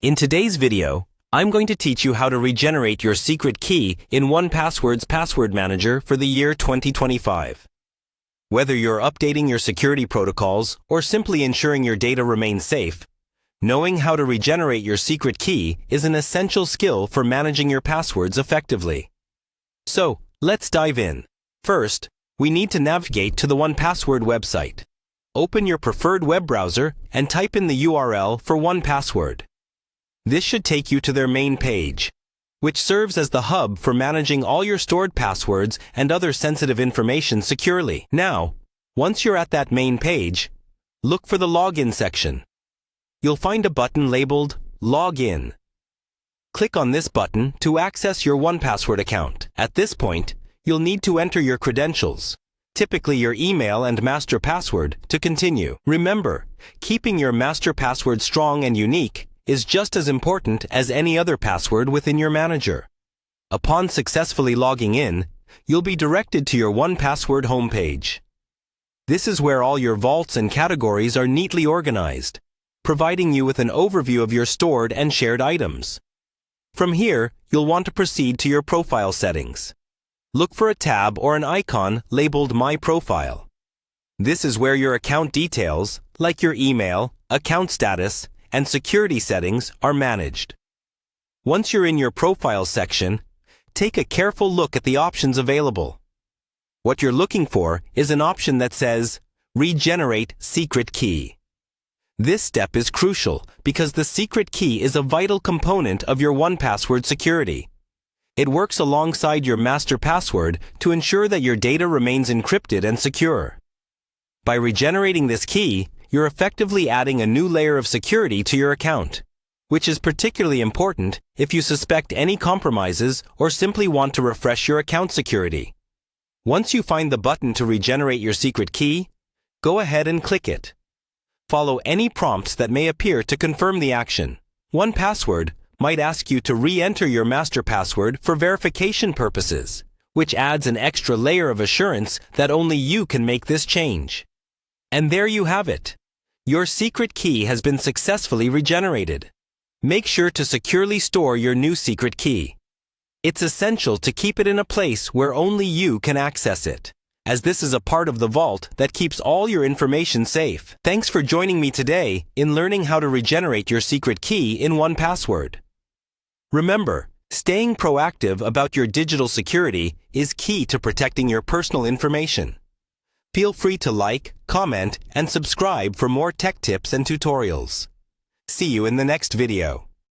In today's video, I'm going to teach you how to regenerate your secret key in 1password's password manager for the year 2025. Whether you're updating your security protocols or simply ensuring your data remains safe, knowing how to regenerate your secret key is an essential skill for managing your passwords effectively. So, let's dive in. First, we need to navigate to the 1password website. Open your preferred web browser and type in the URL for 1password. This should take you to their main page, which serves as the hub for managing all your stored passwords and other sensitive information securely. Now, once you're at that main page, look for the Login section. You'll find a button labeled Login. Click on this button to access your 1password account. At this point, you'll need to enter your credentials, typically your email and master password, to continue. Remember, keeping your master password strong and unique is just as important as any other password within your manager. Upon successfully logging in, you'll be directed to your 1password homepage. This is where all your vaults and categories are neatly organized, providing you with an overview of your stored and shared items. From here, you'll want to proceed to your profile settings. Look for a tab or an icon labeled My Profile. This is where your account details, like your email, account status, and security settings are managed. Once you're in your profile section, take a careful look at the options available. What you're looking for is an option that says, Regenerate Secret Key. This step is crucial because the secret key is a vital component of your 1password security. It works alongside your master password to ensure that your data remains encrypted and secure. By regenerating this key, you're effectively adding a new layer of security to your account, which is particularly important if you suspect any compromises or simply want to refresh your account security. Once you find the button to regenerate your secret key, go ahead and click it. Follow any prompts that may appear to confirm the action. 1password might ask you to re-enter your master password for verification purposes, which adds an extra layer of assurance that only you can make this change. And there you have it. Your secret key has been successfully regenerated. Make sure to securely store your new secret key. It's essential to keep it in a place where only you can access it, as this is a part of the vault that keeps all your information safe. Thanks for joining me today in learning how to regenerate your secret key in 1password. Remember, staying proactive about your digital security is key to protecting your personal information. Feel free to like, comment, and subscribe for more tech tips and tutorials. See you in the next video.